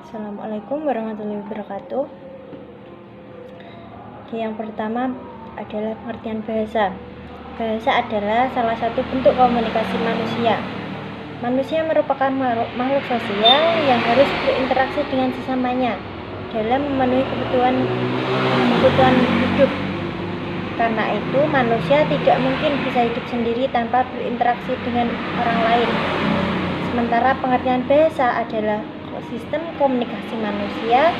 Assalamualaikum warahmatullahi wabarakatuh. Yang pertama adalah pengertian bahasa. Bahasa adalah salah satu bentuk komunikasi manusia. Manusia merupakan makhluk sosial yang harus berinteraksi dengan sesamanya dalam memenuhi kebutuhan hidup. Karena itu, manusia tidak mungkin bisa hidup sendiri tanpa berinteraksi dengan orang lain. Sementara pengertian bahasa adalah sistem komunikasi manusia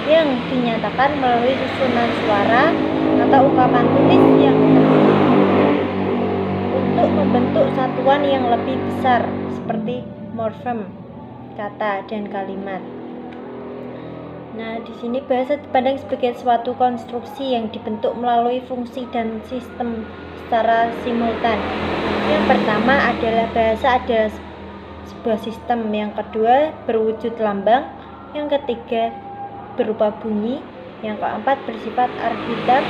yang dinyatakan melalui susunan suara atau ungkapan tulis yang untuk membentuk satuan yang lebih besar seperti morfem, kata, dan kalimat. Nah, di sini bahasa dipandang sebagai suatu konstruksi yang dibentuk melalui fungsi dan sistem secara simultan. Yang pertama adalah bahasa adalah sebuah sistem, yang kedua berwujud lambang, yang ketiga berupa bunyi, yang keempat bersifat arbitar,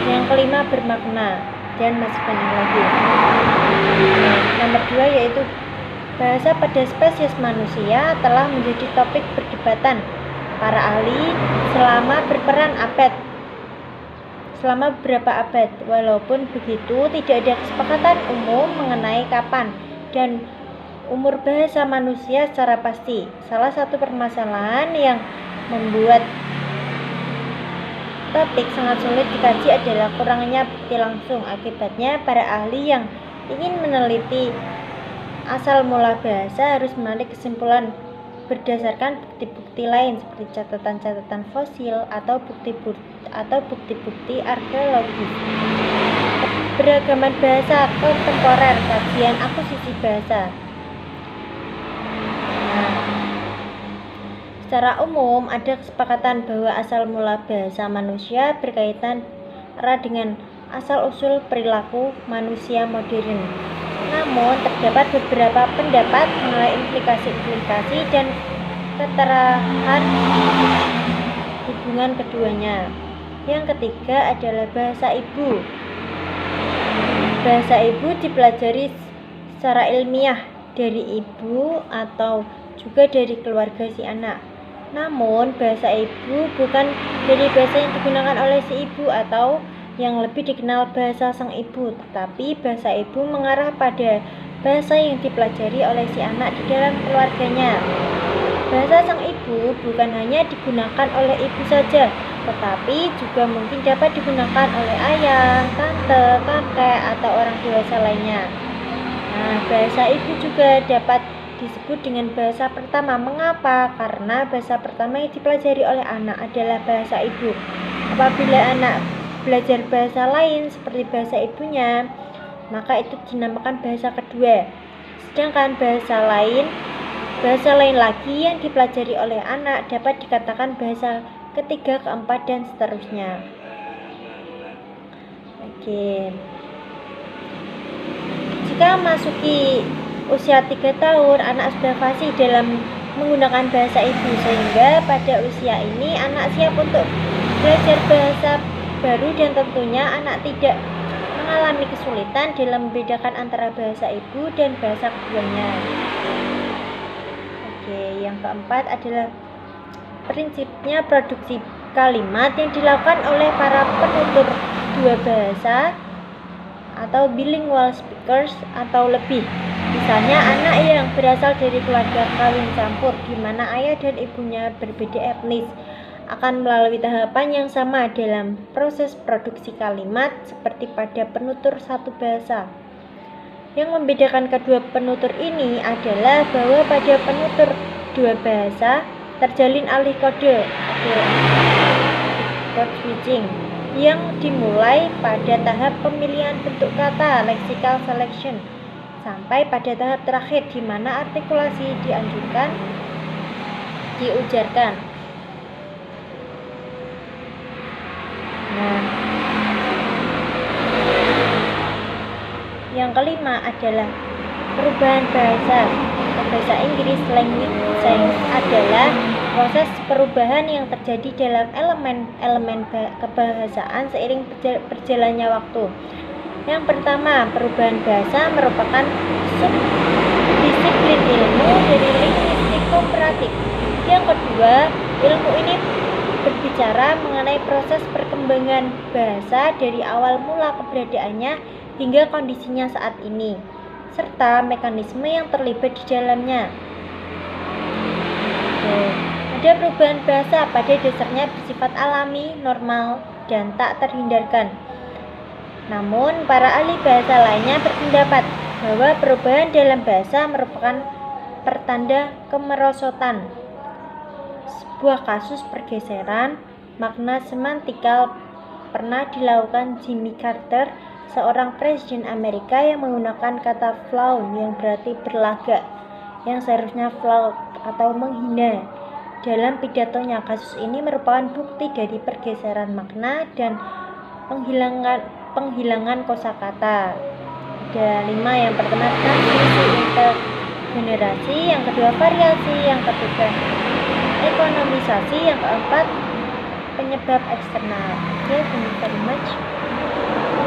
yang kelima bermakna, dan masih banyak lagi. Nomor 2 yaitu bahasa pada spesies manusia telah menjadi topik perdebatan para ahli selama beberapa abad. Walaupun begitu, tidak ada kesepakatan umum mengenai kapan dan umur bahasa manusia secara pasti. Salah satu permasalahan yang membuat topik sangat sulit dikaji adalah kurangnya bukti langsung. Akibatnya, para ahli yang ingin meneliti asal mula bahasa harus menarik kesimpulan berdasarkan bukti-bukti lain seperti catatan-catatan fosil atau bukti-bukti arkeologis. Keberagaman bahasa kontemporer, kajian akuisisi bahasa. Secara umum, ada kesepakatan bahwa asal mula bahasa manusia berkaitan erat dengan asal-usul perilaku manusia modern. Namun, terdapat beberapa pendapat mengenai implikasi-implikasi dan keterangan hubungan keduanya. Yang ketiga adalah bahasa ibu. Bahasa ibu dipelajari secara ilmiah dari ibu atau juga dari keluarga si anak. Namun, bahasa ibu bukan dari bahasa yang digunakan oleh si ibu atau yang lebih dikenal bahasa sang ibu, tetapi bahasa ibu mengarah pada bahasa yang dipelajari oleh si anak di dalam keluarganya. Bahasa sang ibu bukan hanya digunakan oleh ibu saja, tetapi juga mungkin dapat digunakan oleh ayah, tante, kakek, atau orang dewasa lainnya. Nah, bahasa ibu juga dapat disebut dengan bahasa pertama. Mengapa? Karena bahasa pertama yang dipelajari oleh anak adalah bahasa ibu. Apabila anak belajar bahasa lain seperti bahasa ibunya, maka itu dinamakan bahasa kedua. Sedangkan bahasa lain lagi yang dipelajari oleh anak dapat dikatakan bahasa ketiga, keempat, dan seterusnya. Oke. Jika masuki usia 3 tahun, anak sudah fasih dalam menggunakan bahasa ibu, sehingga pada usia ini anak siap untuk belajar bahasa baru dan tentunya anak tidak mengalami kesulitan dalam membedakan antara bahasa ibu dan bahasa keduanya. Oke, yang keempat adalah prinsipnya produksi kalimat yang dilakukan oleh para penutur dua bahasa atau bilingual speakers atau lebih. Misalnya anak yang berasal dari keluarga kawin campur di mana ayah dan ibunya berbeda etnis akan melalui tahapan yang sama dalam proses produksi kalimat seperti pada penutur satu bahasa. Yang membedakan kedua penutur ini adalah bahwa pada penutur dua bahasa terjalin alih kode switching yang dimulai pada tahap pemilihan bentuk kata lexical selection sampai pada tahap terakhir di mana artikulasi dianjurkan diujarkan. Nah, yang kelima adalah perubahan bahasa. Bahasa Inggris language change adalah proses perubahan yang terjadi dalam elemen kebahasaan seiring berjalannya waktu. Yang pertama, perubahan bahasa merupakan subdisiplin ilmu dari linguistik komparatif. Yang kedua, kedua, ilmu ini berbicara mengenai proses perkembangan bahasa dari awal mula keberadaannya hingga kondisinya saat ini, serta mekanisme yang terlibat di dalamnya. Ada perubahan bahasa pada dasarnya bersifat alami, normal, dan tak terhindarkan. Namun, para ahli bahasa lainnya berpendapat bahwa perubahan dalam bahasa merupakan pertanda kemerosotan. Sebuah kasus pergeseran makna semantikal pernah dilakukan Jimmy Carter, seorang presiden Amerika yang menggunakan kata flaw yang berarti berlagak, yang seharusnya flaw atau menghina. Dalam pidatonya, kasus ini merupakan bukti dari pergeseran makna dan penghilangan kosakata. Ada 5. Yang pertama, transmisi intergenerasi. Yang kedua, variasi. Yang ketiga, ekonomisasi. Yang keempat, penyebab eksternal. Oke,